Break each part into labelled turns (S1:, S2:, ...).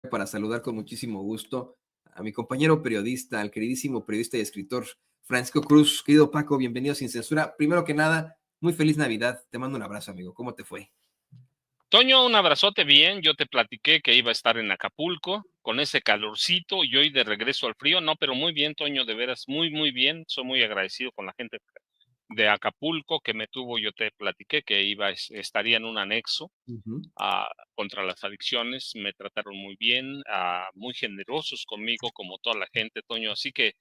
S1: para saludar con muchísimo gusto a mi compañero periodista, al queridísimo periodista y escritor Francisco Cruz. Querido Paco, bienvenido Sin Censura. Primero que nada, muy feliz Navidad. Te mando un abrazo, amigo. ¿Cómo te fue?
S2: Toño, un abrazote bien. Yo te platiqué que iba a estar en Acapulco con ese calorcito y hoy de regreso al frío. No, pero muy bien, Toño, de veras, muy bien. Soy muy agradecido con la gente de Acapulco que me tuvo. Yo te platiqué que estaría en un anexo
S1: Ujú.
S2: contra las adicciones. Me trataron muy bien, muy generosos conmigo, como toda la gente, Toño. Así que,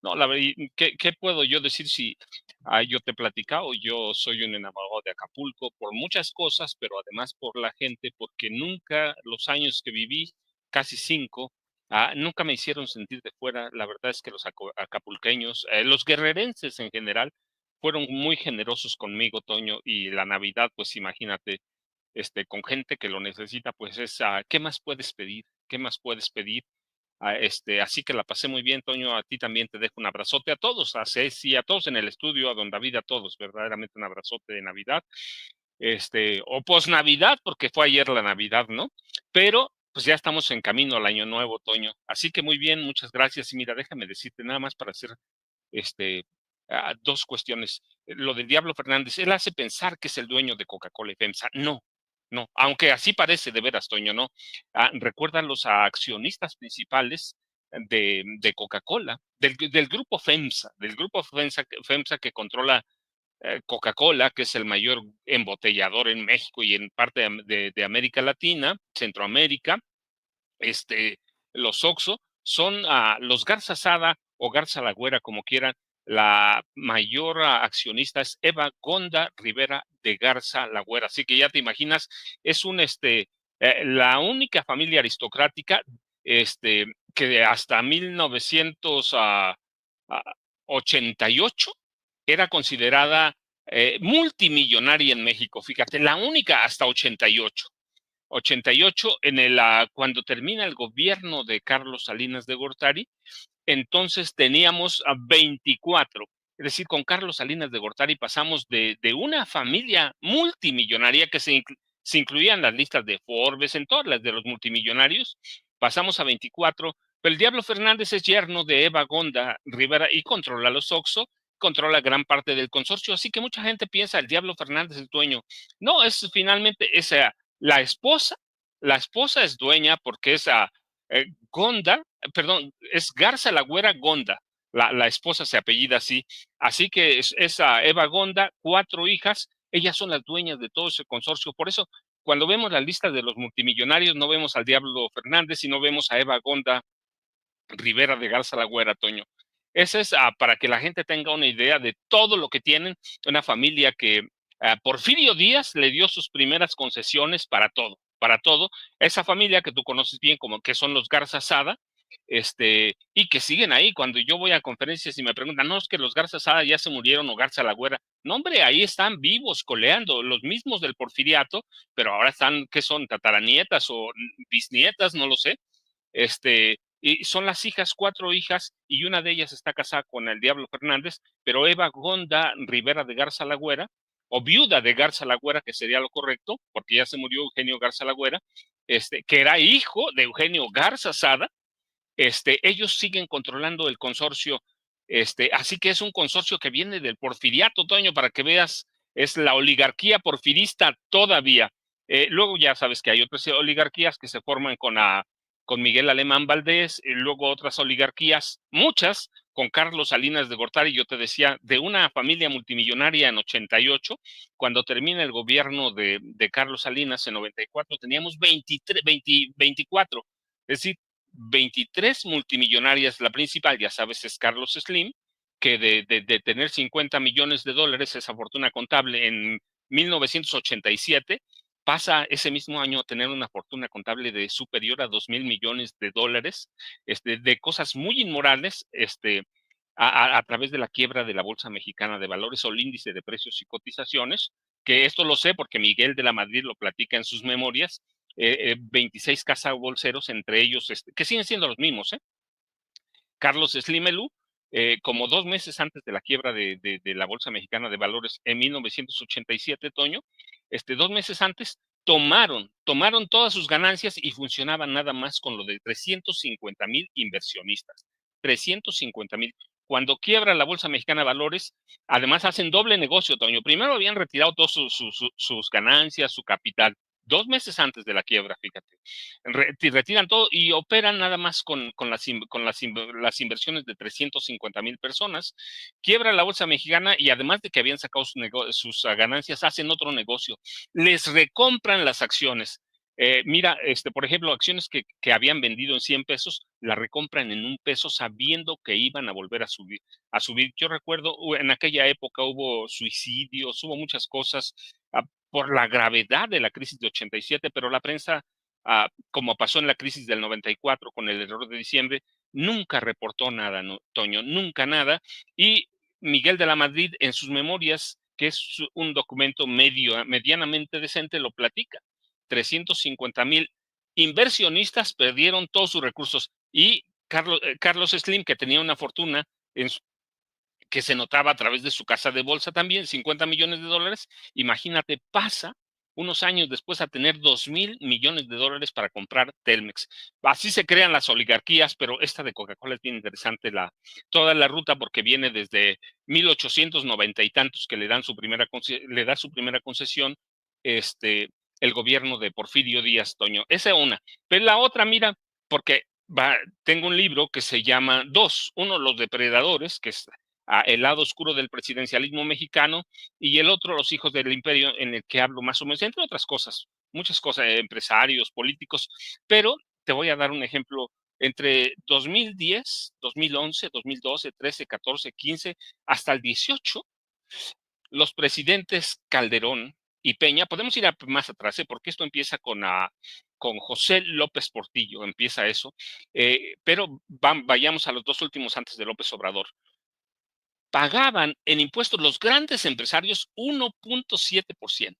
S2: no, la verdad, ¿qué puedo yo decir si yo te he platicado? Yo soy un enamorado de Acapulco por muchas cosas, pero además por la gente, porque nunca los años que viví, casi 5, nunca me hicieron sentir de fuera. La verdad es que los acapulqueños, los guerrerenses en general, fueron muy generosos conmigo, Toño, y la Navidad, pues imagínate, con gente que lo necesita, pues ¿qué más puedes pedir? ¿Qué más puedes pedir? Así que la pasé muy bien, Toño. A ti también te dejo un abrazote, a todos, a Ceci, a todos en el estudio, a don David, a todos, verdaderamente un abrazote de Navidad, o post-Navidad, porque fue ayer la Navidad, ¿no? Pero pues ya estamos en camino al año nuevo, Toño. Así que muy bien, muchas gracias. Y mira, déjame decirte nada más para hacer este, dos cuestiones. Lo del Diablo Fernández, él hace pensar que es el dueño de Coca-Cola y FEMSA. No, no, aunque así parece de veras, Toño, ¿no? Recuerda los accionistas principales de Coca-Cola, del grupo FEMSA, FEMSA que controla Coca-Cola, que es el mayor embotellador en México y en parte de América Latina, Centroamérica. este, los Oxxo, son los Garza Sada o Garza Lagüera, como quieran. La mayor accionista es Eva Gonda Rivera de Garza Lagüera. Así que ya te imaginas, es la única familia aristocrática, que hasta 1988 era considerada multimillonaria en México. Fíjate, la única hasta 88 cuando termina el gobierno de Carlos Salinas de Gortari. Entonces teníamos a 24. Es decir, con Carlos Salinas de Gortari pasamos de una familia multimillonaria que se incluía en las listas de Forbes, en todas las de los multimillonarios, pasamos a 24. Pero el Diablo Fernández es yerno de Eva Gonda Rivera y controla los Oxxo, controla gran parte del consorcio. Así que mucha gente piensa el Diablo Fernández es dueño. No, es finalmente esa la esposa. La esposa es dueña porque es Gonda, perdón, es Garza Lagüera Gonda. La esposa se apellida así. Así que es Eva Gonda, 4 hijas. Ellas son las dueñas de todo ese consorcio. Por eso, cuando vemos la lista de los multimillonarios, no vemos al Diablo Fernández, sino vemos a Eva Gonda Rivera de Garza Lagüera, Toño. Ese es para que la gente tenga una idea de todo lo que tienen. Una familia que Porfirio Díaz le dio sus primeras concesiones para todo, para todo. Esa familia que tú conoces bien, como que son los Garza Sada, y que siguen ahí. Cuando yo voy a conferencias y me preguntan, no, es que los Garza Sada ya se murieron o Garza Lagüera. No, hombre, ahí están vivos, coleando, los mismos del Porfiriato, pero ahora están, ¿qué son? Tataranietas o bisnietas, no lo sé. Y son las hijas, 4 hijas, y una de ellas está casada con el Diablo Fernández, pero Eva Gonda Rivera de Garza Lagüera, o viuda de Garza Lagüera, que sería lo correcto, porque ya se murió Eugenio Garza Lagüera, que era hijo de Eugenio Garza Sada. Ellos siguen controlando el consorcio. Así que es un consorcio que viene del porfiriato, Toño, para que veas, es la oligarquía porfirista todavía. Luego ya sabes que hay otras oligarquías que se forman con Miguel Alemán Valdés, y luego otras oligarquías, muchas, con Carlos Salinas de Gortari. Yo te decía, de una familia multimillonaria en 88, cuando termina el gobierno de Carlos Salinas en 94, teníamos 24, es decir, 23 multimillonarias. La principal, ya sabes, es Carlos Slim, que de tener 50 millones de dólares, esa fortuna contable en 1987, pasa ese mismo año a tener una fortuna contable de superior a 2,000 millones de dólares, de cosas muy inmorales, a través de la quiebra de la Bolsa Mexicana de Valores o el índice de precios y cotizaciones, que esto lo sé porque Miguel de la Madrid lo platica en sus memorias. 26 cazabolseros, entre ellos, que siguen siendo los mismos, Carlos Slimelú, como 2 meses antes de la quiebra de la Bolsa Mexicana de Valores en 1987, Toño, 2 meses antes, tomaron todas sus ganancias y funcionaban nada más con lo de 350,000 inversionistas. 350,000. Cuando quiebra la Bolsa Mexicana de Valores, además hacen doble negocio, Toño. Primero habían retirado todas sus ganancias, su capital, 2 meses antes de la quiebra, fíjate. Retiran todo y operan nada más con las inversiones de 350,000 personas. Quiebra la Bolsa Mexicana y además de que habían sacado sus ganancias, hacen otro negocio. Les recompran las acciones. Mira, por ejemplo, acciones que habían vendido en 100 pesos, la recompran en 1 peso sabiendo que iban a volver a subir. Yo recuerdo, en aquella época hubo suicidios, hubo muchas cosas por la gravedad de la crisis de 87, pero la prensa, como pasó en la crisis del 94 con el error de diciembre, nunca reportó nada, ¿no, Toño? Nunca nada. Y Miguel de la Madrid, en sus memorias, que es un documento medianamente decente, lo platica. 350,000 inversionistas perdieron todos sus recursos y Carlos Slim, que tenía una fortuna que se notaba a través de su casa de bolsa también, 50 millones de dólares, imagínate, pasa unos años después a tener 2,000 millones de dólares para comprar Telmex. Así se crean las oligarquías, pero esta de Coca-Cola es bien interesante, toda la ruta, porque viene desde 1890 y tantos que le da su primera concesión, el gobierno de Porfirio Díaz, Toño. Esa es una. Pero la otra, mira, porque tengo un libro que se llama Dos, uno, Los Depredadores, que es el lado oscuro del presidencialismo mexicano, y el otro, Los Hijos del Imperio, en el que hablo más o menos, entre otras cosas, muchas cosas, empresarios, políticos, pero te voy a dar un ejemplo. Entre 2010, 2011, 2012, 13, 14, 15, hasta el 18, los presidentes Calderón y Peña, podemos ir más atrás, porque esto empieza con José López Portillo, empieza eso, pero vayamos a los dos últimos antes de López Obrador. Pagaban en impuestos los grandes empresarios 1.7%,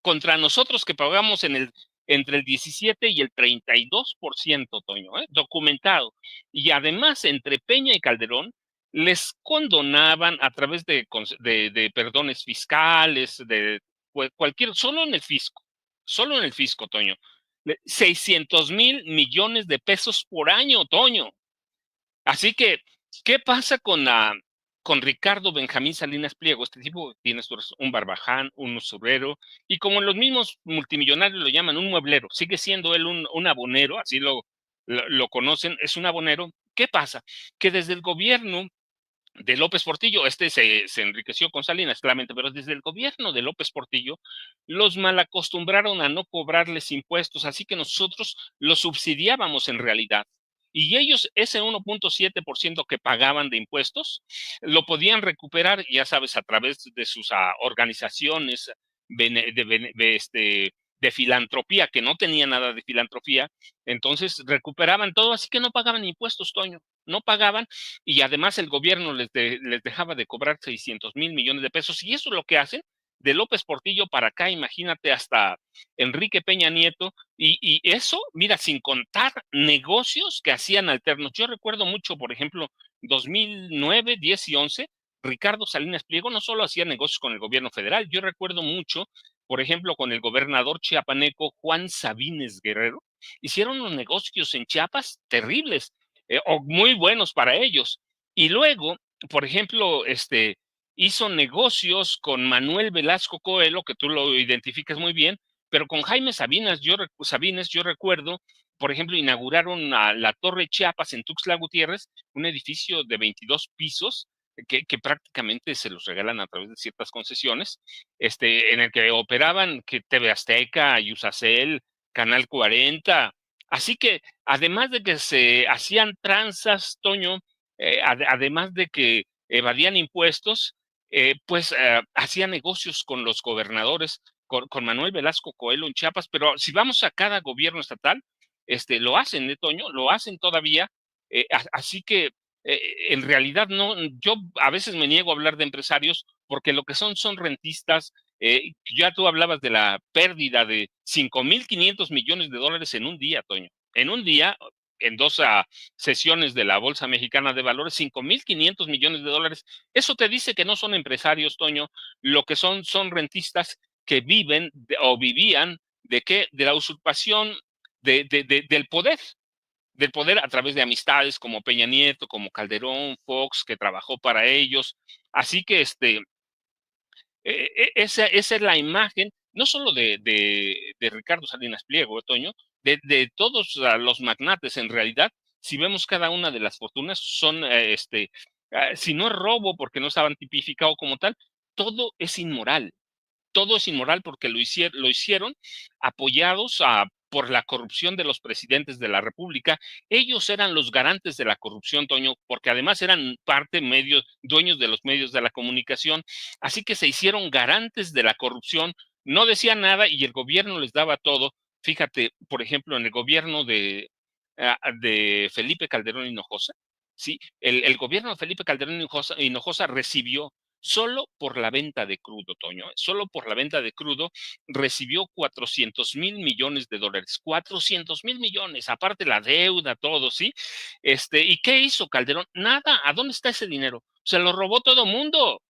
S2: contra nosotros que pagamos entre el 17 y el 32%, Toño, documentado. Y además, entre Peña y Calderón, les condonaban a través de perdones fiscales, solo en el fisco, Toño, 600,000 millones de pesos por año, Toño. Así que, ¿qué pasa con Ricardo Benjamín Salinas Pliego? Este tipo tiene un barbaján, un usurero, y como los mismos multimillonarios lo llaman, un mueblero. Sigue siendo él un abonero, así lo conocen, es un abonero. ¿Qué pasa? Que desde el gobierno de López Portillo, se enriqueció con Salinas, claramente, pero desde el gobierno de López Portillo los malacostumbraron a no cobrarles impuestos, así que nosotros los subsidiábamos en realidad. Y ellos, ese 1.7% que pagaban de impuestos, lo podían recuperar, ya sabes, a través de sus organizaciones de filantropía, que no tenía nada de filantropía. Entonces recuperaban todo, así que no pagaban impuestos, Toño, no pagaban, y además el gobierno les dejaba de cobrar 600,000 millones de pesos, y eso es lo que hacen de López Portillo para acá, imagínate, hasta Enrique Peña Nieto, y eso, mira, sin contar negocios que hacían alternos. Yo recuerdo mucho, por ejemplo, 2009, 10 y 11, Ricardo Salinas Pliego no solo hacía negocios con el gobierno federal, yo recuerdo mucho, por ejemplo, con el gobernador chiapaneco Juan Sabines Guerrero, hicieron unos negocios en Chiapas terribles, o muy buenos para ellos. Y luego, por ejemplo, hizo negocios con Manuel Velasco Coelho, que tú lo identificas muy bien, pero con Jaime Sabines, yo recuerdo, por ejemplo, inauguraron la Torre Chiapas en Tuxtla Gutiérrez, un edificio de 22 pisos, que prácticamente se los regalan a través de ciertas concesiones, en el que operaban que TV Azteca, Yusacel, Canal 40. Así que, además de que se hacían tranzas, Toño, además de que evadían impuestos, pues hacían negocios con los gobernadores, con Manuel Velasco Coelho en Chiapas, pero si vamos a cada gobierno estatal, lo hacen, Toño, lo hacen todavía. Así que en realidad no, yo a veces me niego a hablar de empresarios porque lo que son rentistas. Ya tú hablabas de la pérdida de 5,500 millones de dólares en un día, Toño. En un día, en dos sesiones de la Bolsa Mexicana de Valores, 5,500 millones de dólares. Eso te dice que no son empresarios, Toño. Lo que son rentistas que viven o vivían ¿De qué? De la usurpación del poder a través de amistades como Peña Nieto, como Calderón, Fox, que trabajó para ellos. Así que esa es la imagen, no solo de Ricardo Salinas Pliego, Toño, de todos los magnates en realidad. Si vemos cada una de las fortunas, son, si no es robo porque no estaban tipificados como tal, todo es inmoral. Todo es inmoral porque lo hicieron apoyados por la corrupción de los presidentes de la República. Ellos eran los garantes de la corrupción, Toño, porque además eran dueños de los medios de la comunicación. Así que se hicieron garantes de la corrupción, no decían nada y el gobierno les daba todo. Fíjate, por ejemplo, en el gobierno de Felipe Calderón Hinojosa, ¿sí? El gobierno de Felipe Calderón Hinojosa recibió solo por la venta de crudo, Toño, solo por la venta de crudo recibió 400,000 millones de dólares, 400,000 millones, aparte la deuda, todo, ¿sí? ¿Y qué hizo Calderón? Nada, ¿a dónde está ese dinero? Se lo robó todo mundo.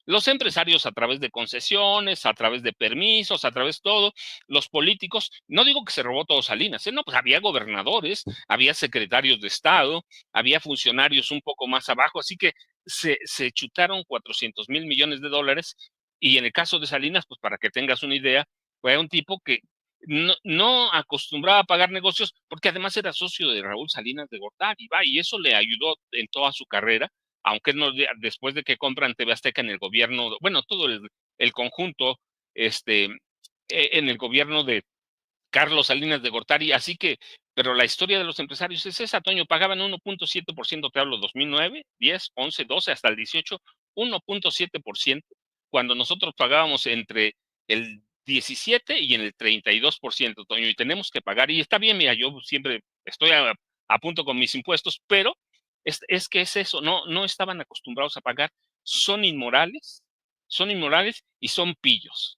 S2: Los empresarios a través de concesiones, a través de permisos, a través de todo, los políticos, no digo que se robó todo Salinas, no, pues había gobernadores, había secretarios de Estado, había funcionarios un poco más abajo, así que se chutaron 400,000 millones de dólares y en el caso de Salinas, pues para que tengas una idea, fue un tipo que no acostumbraba a pagar negocios porque además era socio de Raúl Salinas de Gortari, y eso le ayudó en toda su carrera aunque no, después de que compran TV Azteca en el gobierno, bueno, todo el conjunto, en el gobierno de Carlos Salinas de Gortari, así que, pero la historia de los empresarios es esa, Toño, pagaban 1.7%, te hablo 2009, 10, 11, 12, hasta el 18, 1.7%, cuando nosotros pagábamos entre el 17 y en el 32%, Toño, y tenemos que pagar, y está bien, mira, yo siempre estoy a punto con mis impuestos, pero es que es eso, no estaban acostumbrados a pagar, son inmorales y son pillos.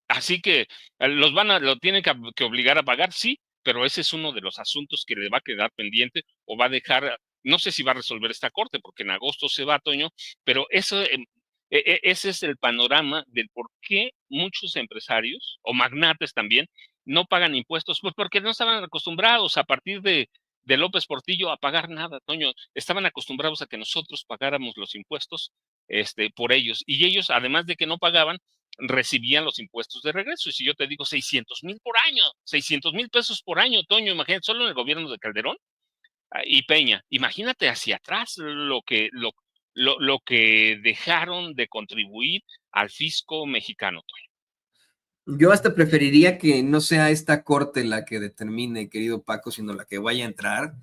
S2: Así que lo tienen que obligar a pagar, sí, pero ese es uno de los asuntos que le va a quedar pendiente o va a dejar, no sé si va a resolver esta corte, porque en agosto se va, Toño, pero ese es el panorama del por qué muchos empresarios o magnates también no pagan impuestos, pues porque no estaban acostumbrados a partir de López Portillo a pagar nada, Toño. Estaban acostumbrados a que nosotros pagáramos los impuestos por ellos. Y ellos, además de que no pagaban, recibían los impuestos de regreso. Y si yo te digo 600,000 por año, 600,000 pesos por año, Toño, imagínate, solo en el gobierno de Calderón y Peña, imagínate hacia atrás lo que dejaron de contribuir al fisco mexicano, Toño.
S1: Yo hasta preferiría que no sea esta corte la que determine, querido Paco, sino la que vaya a entrar.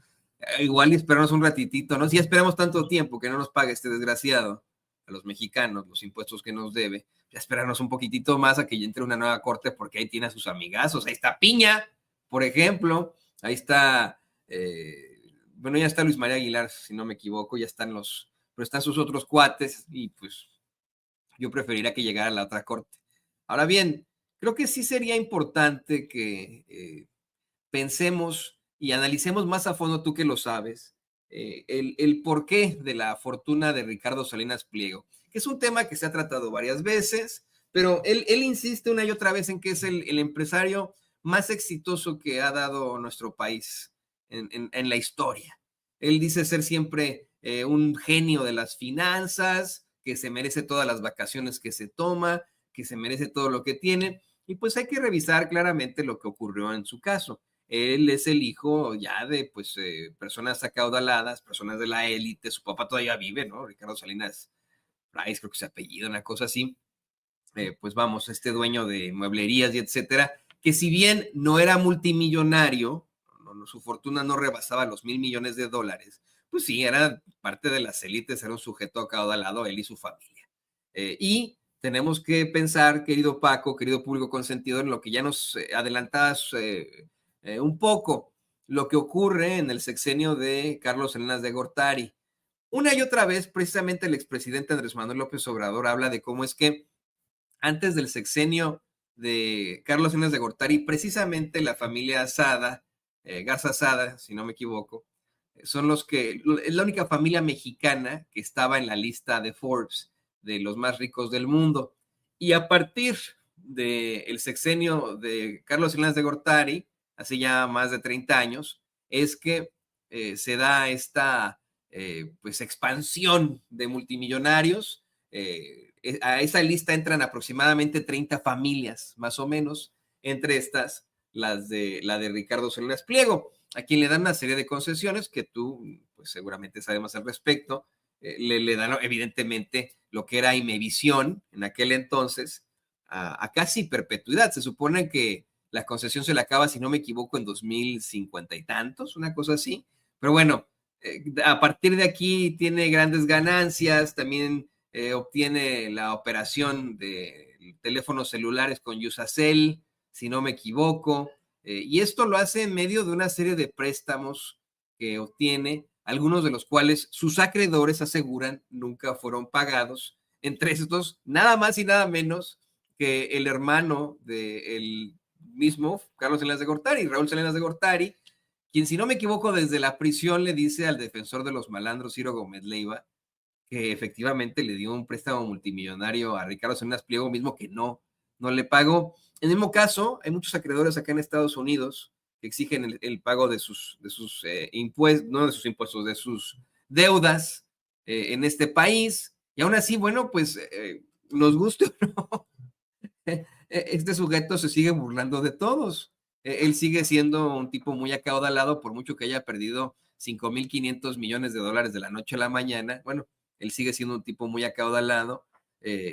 S1: Igual y esperarnos un ratitito, ¿no? Si esperamos tanto tiempo que no nos pague este desgraciado a los mexicanos los impuestos que nos debe, ya esperarnos un poquitito más a que ya entre una nueva corte porque ahí tiene a sus amigazos. Ahí está Piña, por ejemplo. Ahí está, bueno, ya está Luis María Aguilar, si no me equivoco, ya están pero están sus otros cuates y pues yo preferiría que llegara a la otra corte. Ahora bien, creo que sí sería importante que pensemos y analicemos más a fondo, tú que lo sabes, el porqué de la fortuna de Ricardo Salinas Pliego, que es un tema que se ha tratado varias veces, pero él insiste una y otra vez en que es el empresario más exitoso que ha dado nuestro país en la historia. Él dice ser siempre un genio de las finanzas, que se merece todas las vacaciones que se toma, que se merece todo lo que tiene, y pues hay que revisar claramente lo que ocurrió en su caso. Él es el hijo ya de pues personas acaudaladas, personas de la élite, su papá todavía vive, ¿no? Ricardo Salinas Price, creo que se apellida, una cosa así. Pues vamos, este dueño de mueblerías y etcétera, que si bien no era multimillonario, su fortuna no rebasaba los $1,000 millones, pues sí, era parte de las élites, era un sujeto acaudalado, él y su familia. Y tenemos que pensar, querido Paco, querido público consentido, en lo que ya nos adelantabas un poco, lo que ocurre en el sexenio de Carlos Salinas de Gortari. Una y otra vez, precisamente el expresidente Andrés Manuel López Obrador habla de cómo es que antes del sexenio de Carlos Salinas de Gortari, precisamente la familia Sada, Garza Sada, si no me equivoco, son es la única familia mexicana que estaba en la lista de Forbes de los más ricos del mundo. Y a partir del sexenio de Carlos Salinas de Gortari, hace ya más de 30 años, es que se da esta pues expansión de multimillonarios. A esa lista entran aproximadamente 30 familias, más o menos, entre estas la de Ricardo Salinas Pliego, a quien le dan una serie de concesiones que tú pues seguramente sabes más al respecto. Le dan evidentemente lo que era Imevisión en aquel entonces a casi perpetuidad. Se supone que la concesión se le acaba, si no me equivoco, en 2050 y tantos, una cosa así. Pero bueno, a partir de aquí tiene grandes ganancias, también obtiene la operación de teléfonos celulares con Usacell, si no me equivoco, y esto lo hace en medio de una serie de préstamos que obtiene, algunos de los cuales sus acreedores aseguran nunca fueron pagados, entre estos nada más y nada menos que el hermano del mismo Carlos Salinas de Gortari, Raúl Salinas de Gortari, quien si no me equivoco desde la prisión le dice al defensor de los malandros, Ciro Gómez Leiva, que efectivamente le dio un préstamo multimillonario a Ricardo Salinas Pliego, mismo que no le pagó. En el mismo caso, hay muchos acreedores acá en Estados Unidos que exigen el pago de sus impuestos, no de sus impuestos, de sus deudas en este país. Y aún así, bueno, pues nos guste o no, este sujeto se sigue burlando de todos. Él sigue siendo un tipo muy acaudalado, por mucho que haya perdido 5.500 millones de dólares de la noche a la mañana. Bueno, él sigue siendo un tipo muy acaudalado,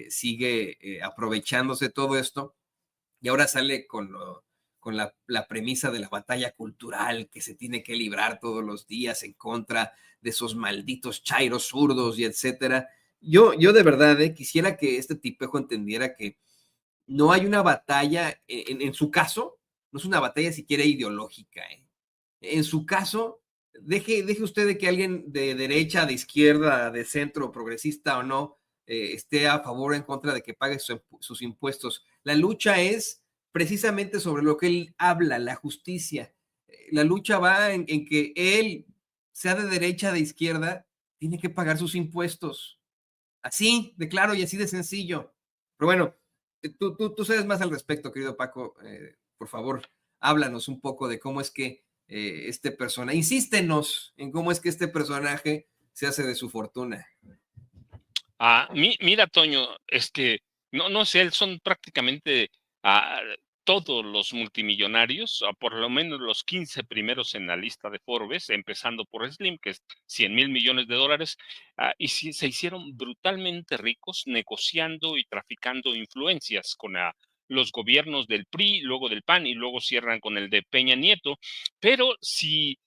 S1: sigue aprovechándose todo esto y ahora sale con la premisa de la batalla cultural que se tiene que librar todos los días en contra de esos malditos chairos zurdos y etcétera. Yo de verdad quisiera que este tipejo entendiera que no hay una batalla, en su caso, no es una batalla siquiera ideológica. En su caso, deje usted de que alguien de derecha, de izquierda, de centro, progresista o no, esté a favor o en contra de que pague sus impuestos. La lucha es precisamente sobre lo que él habla, la justicia. La lucha va en que él, sea de derecha, de izquierda, tiene que pagar sus impuestos. Así de claro y así de sencillo. Pero bueno, tú sabes más al respecto, querido Paco. Por favor, háblanos un poco de cómo es que este personaje, insístenos en cómo es que este personaje se hace de su fortuna.
S2: Mira, Toño, es que no sé, son prácticamente todos los multimillonarios, por lo menos los 15 primeros en la lista de Forbes, empezando por Slim, que es 100,000 millones de dólares, y se hicieron brutalmente ricos negociando y traficando influencias con los gobiernos del PRI, luego del PAN y luego cierran con el de Peña Nieto. Pero si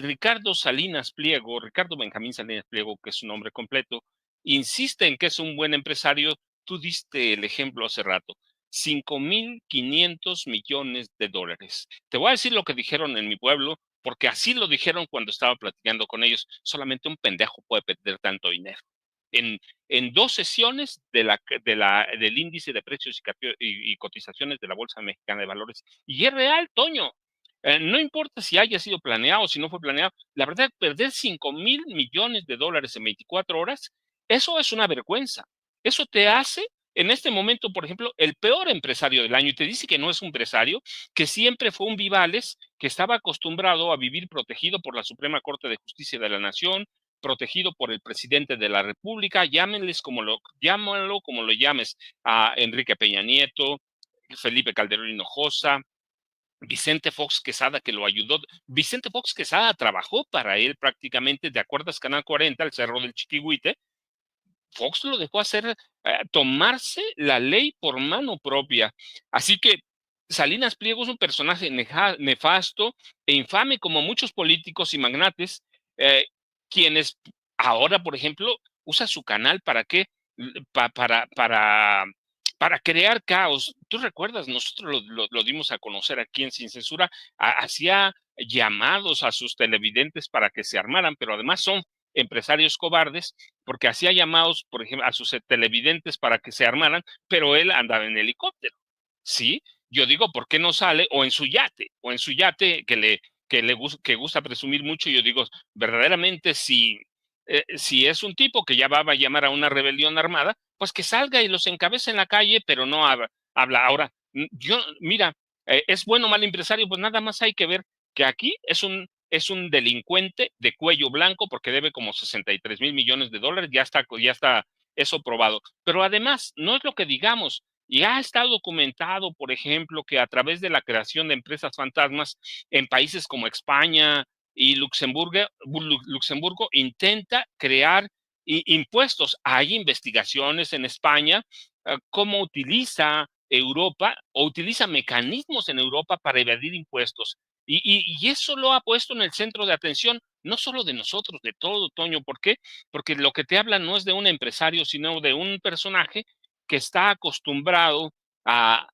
S2: Ricardo Salinas Pliego, Ricardo Benjamín Salinas Pliego, que es su nombre completo, insiste en que es un buen empresario, tú diste el ejemplo hace rato, 5,500 millones de dólares. Te voy a decir lo que dijeron en mi pueblo, porque así lo dijeron cuando estaba platicando con ellos. Solamente un pendejo puede perder tanto dinero. En 2 sesiones del índice de precios y cotizaciones de la Bolsa Mexicana de Valores. Y es real, Toño. No importa si haya sido planeado o si no fue planeado, la verdad, perder 5,000 millones de dólares en 24 horas, eso es una vergüenza. Eso te hace, en este momento, por ejemplo, el peor empresario del año, y te dice que no es un empresario, que siempre fue un vivales, que estaba acostumbrado a vivir protegido por la Suprema Corte de Justicia de la Nación, protegido por el presidente de la República, llámalo como lo llames, a Enrique Peña Nieto, Felipe Calderón Hinojosa, Vicente Fox Quesada, que lo ayudó. Vicente Fox Quesada trabajó para él prácticamente. ¿Te acuerdas Canal 40, el Cerro del Chiquihuite? Fox lo dejó hacer, tomarse la ley por mano propia. Así que Salinas Pliego es un personaje nefasto e infame, como muchos políticos y magnates, quienes ahora, por ejemplo, usa su canal para qué, para crear caos. Tú recuerdas, nosotros lo dimos a conocer aquí en Sin Censura, hacía llamados a sus televidentes para que se armaran, pero además son empresarios cobardes, porque hacía llamados, por ejemplo, a sus televidentes para que se armaran, pero él andaba en helicóptero. ¿Sí? Yo digo, ¿por qué no sale? O en su yate que gusta presumir mucho. Yo digo, verdaderamente, si es un tipo que ya va a llamar a una rebelión armada, pues que salga y los encabece en la calle, pero no habla. Ahora, mira, ¿es bueno o mal empresario? Pues nada más hay que ver que aquí es un delincuente de cuello blanco porque debe como 63,000 millones de dólares, ya está eso probado. Pero además, no es lo que digamos, ya está documentado, por ejemplo, que a través de la creación de empresas fantasmas en países como España y Luxemburgo intenta crear impuestos. Hay investigaciones en España, cómo utiliza Europa o utiliza mecanismos en Europa para evadir impuestos. Y eso lo ha puesto en el centro de atención, no solo de nosotros, de todo, Toño. ¿Por qué? Porque lo que te habla no es de un empresario, sino de un personaje que está acostumbrado a,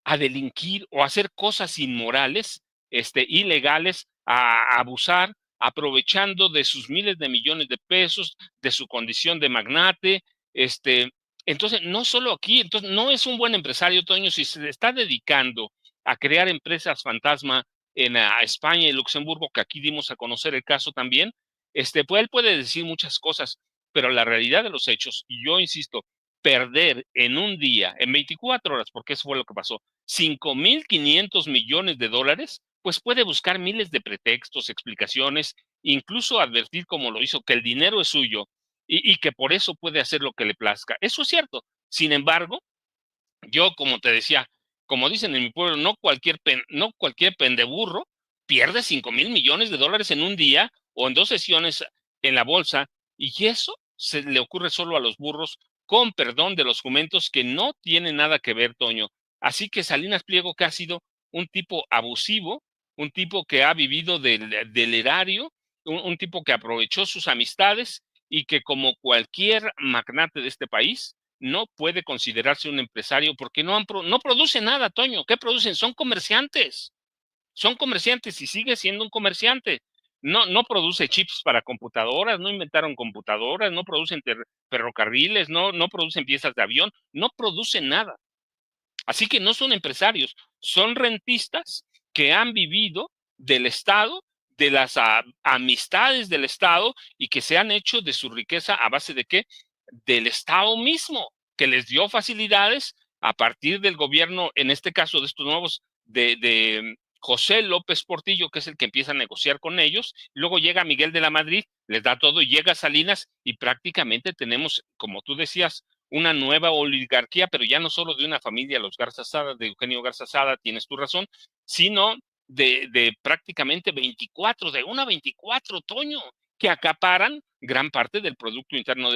S2: a delinquir o a hacer cosas inmorales, ilegales, a abusar, aprovechando de sus miles de millones de pesos, de su condición de magnate. este, entonces, no solo aquí, entonces no es un buen empresario, Toño, si se le está dedicando a crear empresas fantasma en España y Luxemburgo, que aquí dimos a conocer el caso también. Pues él puede decir muchas cosas, pero la realidad de los hechos, y yo insisto, perder en un día, en 24 horas, porque eso fue lo que pasó, 5,500 millones de dólares, pues puede buscar miles de pretextos, explicaciones, incluso advertir como lo hizo, que el dinero es suyo y que por eso puede hacer lo que le plazca. Eso es cierto. Sin embargo, yo, como te decía, como dicen en mi pueblo, no cualquier pendeburro pierde 5,000 millones de dólares en un día o en 2 sesiones en la bolsa, y eso se le ocurre solo a los burros, con perdón de los jumentos, que no tiene nada que ver, Toño. Así que Salinas Pliego, que ha sido un tipo abusivo, un tipo que ha vivido del erario, un tipo que aprovechó sus amistades y que, como cualquier magnate de este país, no puede considerarse un empresario porque no produce nada, Toño. ¿Qué producen? Son comerciantes y sigue siendo un comerciante. No produce chips para computadoras, no inventaron computadoras, no producen ferrocarriles, no producen piezas de avión, no producen nada. Así que no son empresarios, son rentistas que han vivido del Estado, de las amistades del Estado, y que se han hecho de su riqueza a base de qué? Del Estado mismo, que les dio facilidades a partir del gobierno, en este caso de estos nuevos, de José López Portillo, que es el que empieza a negociar con ellos. Luego llega Miguel de la Madrid, les da todo, y llega Salinas, y prácticamente tenemos, como tú decías, una nueva oligarquía, pero ya no solo de una familia, los Garza Sada, de Eugenio Garza Sada, tienes tu razón, sino de prácticamente 24, de una 24, Toño, que acaparan gran parte del Producto Interno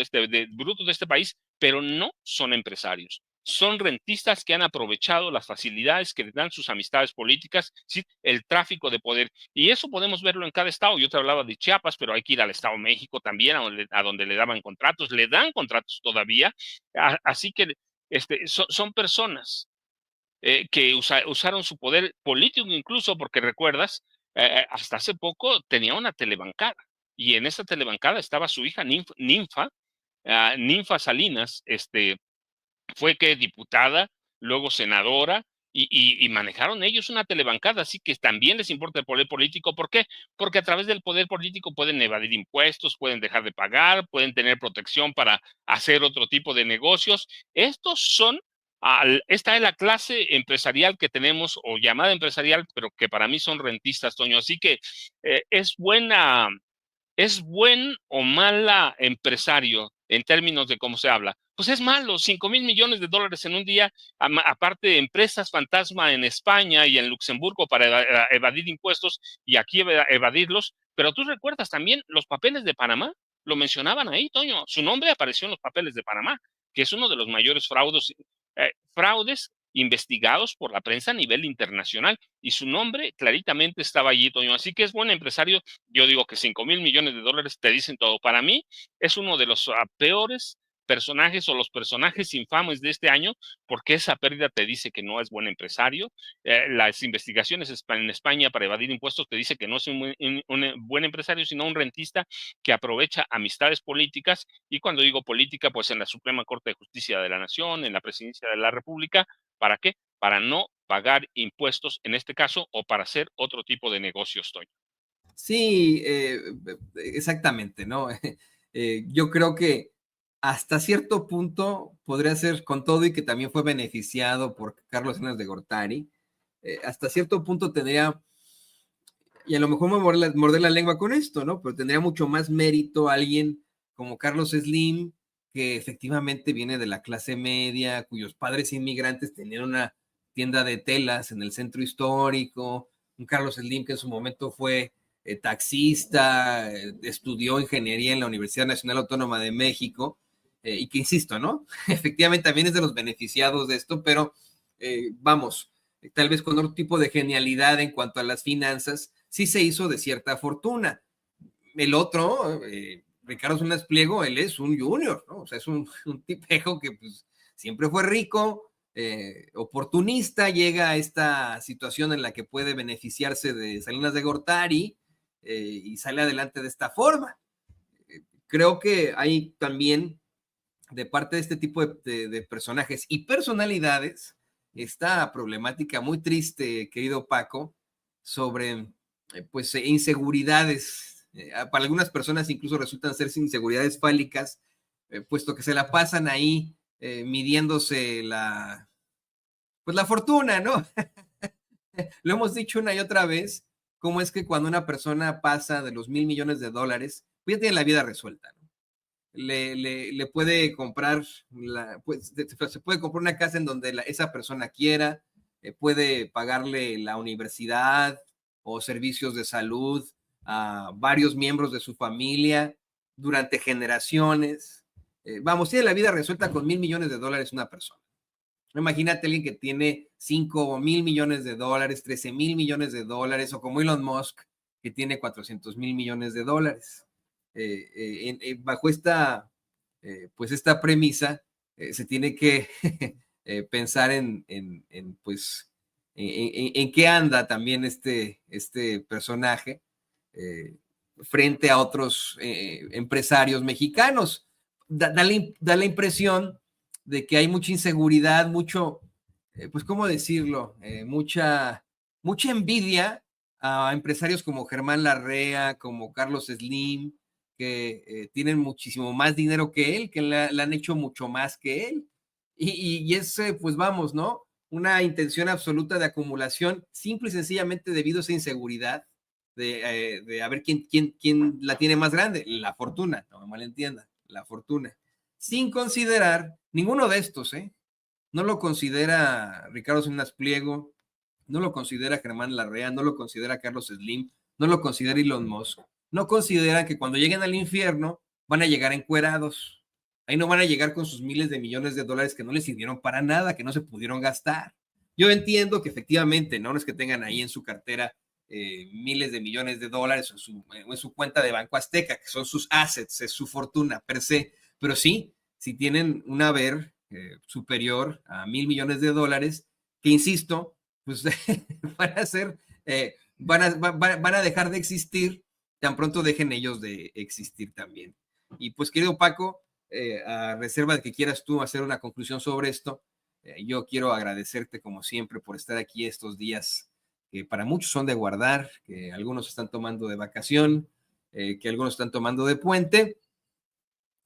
S2: bruto de este país, pero no son empresarios. Son rentistas que han aprovechado las facilidades que les dan sus amistades políticas, ¿sí? El tráfico de poder. Y eso podemos verlo en cada estado. Yo te hablaba de Chiapas, pero hay que ir al Estado de México también, a donde le daban contratos, le dan contratos todavía. Así que son personas que usaron su poder político, incluso porque recuerdas, hasta hace poco tenía una telebancada, y en esa telebancada estaba su hija Ninfa Salinas. Fue que diputada, luego senadora, y manejaron ellos una telebancada, así que también les importa el poder político. ¿Por qué? Porque a través del poder político pueden evadir impuestos, pueden dejar de pagar, pueden tener protección para hacer otro tipo de negocios. Esta es la clase empresarial que tenemos, o llamada empresarial, pero que para mí son rentistas, Toño. Así que ¿es buen o mala empresario en términos de cómo se habla? Pues es malo, 5,000 millones de dólares en un día, aparte de empresas fantasma en España y en Luxemburgo para evadir impuestos, y aquí evadirlos. Pero tú recuerdas también los papeles de Panamá, lo mencionaban ahí, Toño, su nombre apareció en los papeles de Panamá, que es uno de los mayores fraudes investigados por la prensa a nivel internacional, y su nombre claritamente estaba allí, Toño. Así que es buen empresario. Yo digo que 5,000 millones de dólares te dicen todo. Para mí es uno de los peores personajes, o los personajes infames de este año, porque esa pérdida te dice que no es buen empresario. Las investigaciones en España para evadir impuestos te dice que no es un buen empresario, sino un rentista que aprovecha amistades políticas. Y cuando digo política, pues en la Suprema Corte de Justicia de la Nación, en la Presidencia de la República. ¿Para qué? Para no pagar impuestos en este caso, o para hacer otro tipo de negocios, Toño.
S1: Sí, exactamente, ¿no? Yo creo que hasta cierto punto podría ser con todo y que también fue beneficiado por Carlos Salinas de Gortari, hasta cierto punto tendría, y a lo mejor me morder la lengua con esto, ¿no? Pero tendría mucho más mérito alguien como Carlos Slim, que efectivamente viene de la clase media, cuyos padres inmigrantes tenían una tienda de telas en el centro histórico, un Carlos Slim que en su momento fue taxista, estudió ingeniería en la Universidad Nacional Autónoma de México, y que insisto, ¿no? Efectivamente también es de los beneficiados de esto, pero vamos, tal vez con otro tipo de genialidad en cuanto a las finanzas, sí se hizo de cierta fortuna. El otro, Ricardo Salinas Pliego, él es un junior, ¿no? O sea, es un tipejo que pues, siempre fue rico, oportunista, llega a esta situación en la que puede beneficiarse de Salinas de Gortari y sale adelante de esta forma. Creo que hay también, de parte de este tipo de personajes y personalidades, esta problemática muy triste, querido Paco, sobre pues inseguridades. Para algunas personas incluso resultan ser inseguridades fálicas, puesto que se la pasan ahí midiéndose pues la fortuna, ¿no? Lo hemos dicho una y otra vez, cómo es que cuando una persona pasa de los $1,000,000,000, pues ya tiene la vida resuelta, ¿no? Le puede comprar, pues, se puede comprar una casa en donde esa persona quiera, puede pagarle la universidad o servicios de salud a varios miembros de su familia durante generaciones. Vamos, tiene la vida resuelta con $1,000,000,000 una persona. Imagínate a alguien que tiene $5,000,000,000, $13,000,000,000, o como Elon Musk, que tiene $400,000,000,000. Bajo esta, pues esta premisa, se tiene que pensar pues, en qué anda también este personaje frente a otros empresarios mexicanos. Da la impresión de que hay mucha inseguridad, mucho, pues, ¿cómo decirlo? Mucha envidia a empresarios como Germán Larrea, como Carlos Slim, que tienen muchísimo más dinero que él, que le han hecho mucho más que él. Y es, pues vamos, ¿no? Una intención absoluta de acumulación, simple y sencillamente debido a esa inseguridad de a ver quién la tiene más grande, la fortuna, no me malentienda, la fortuna. Sin considerar ninguno de estos, ¿eh? No lo considera Ricardo Salinas Pliego, no lo considera Germán Larrea, no lo considera Carlos Slim, no lo considera Elon Musk, no consideran que cuando lleguen al infierno van a llegar encuerados. Ahí no van a llegar con sus miles de millones de dólares que no les sirvieron para nada, que no se pudieron gastar. Yo entiendo que efectivamente no es que tengan ahí en su cartera miles de millones de dólares en su cuenta de Banco Azteca, que son sus assets, es su fortuna per se, pero sí, si tienen un haber superior a $1,000,000,000, que insisto, pues van a ser, van a dejar de existir tan pronto dejen ellos de existir también. Y pues, querido Paco, a reserva de que quieras tú hacer una conclusión sobre esto, yo quiero agradecerte como siempre por estar aquí estos días que para muchos son de guardar, que algunos están tomando de vacación, que algunos están tomando de puente,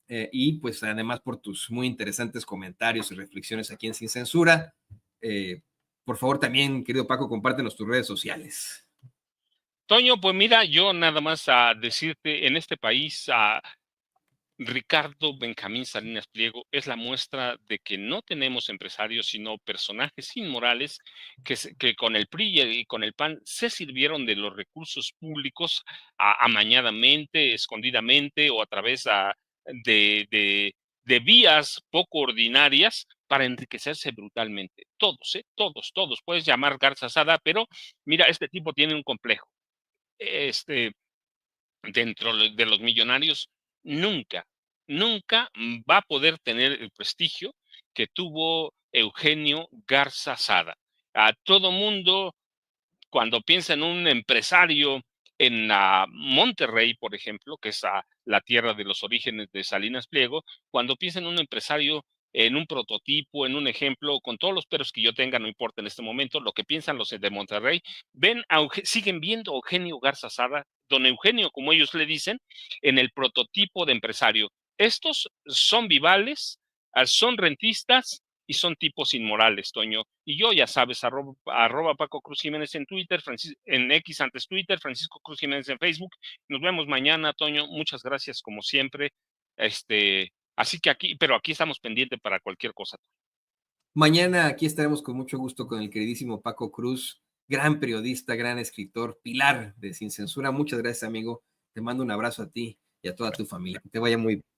S1: y pues además por tus muy interesantes comentarios y reflexiones aquí en Sin Censura. Por favor también, querido Paco, compártenos tus redes sociales.
S2: Toño, pues mira, yo nada más a decirte, en este país, Ricardo Benjamín Salinas Pliego es la muestra de que no tenemos empresarios, sino personajes inmorales que con el PRI y con el PAN se sirvieron de los recursos públicos amañadamente, escondidamente o a través de vías poco ordinarias para enriquecerse brutalmente. Todos, todos. Puedes llamar Garza Sada, pero mira, este tipo tiene un complejo. Dentro de los millonarios, nunca va a poder tener el prestigio que tuvo Eugenio Garza Sada. A todo mundo, cuando piensa en un empresario en Monterrey, por ejemplo, que es la tierra de los orígenes de Salinas Pliego, cuando piensa en un empresario, en un prototipo, en un ejemplo, con todos los peros que yo tenga, no importa en este momento, lo que piensan los de Monterrey, siguen viendo a Eugenio Garza Sada, don Eugenio, como ellos le dicen, en el prototipo de empresario. estos son vivales, son rentistas y son tipos inmorales, Toño. Y yo, ya sabes, arroba Paco Cruz Jiménez en Twitter, en X antes Twitter, Francisco Cruz Jiménez en Facebook. Nos vemos mañana, Toño. Muchas gracias, como siempre. Así que pero aquí estamos pendientes para cualquier cosa.
S1: Mañana aquí estaremos con mucho gusto con el queridísimo Paco Cruz, gran periodista, gran escritor, pilar de Sin Censura. Muchas gracias, amigo. Te mando un abrazo a ti y a toda tu familia. Que te vaya muy bien.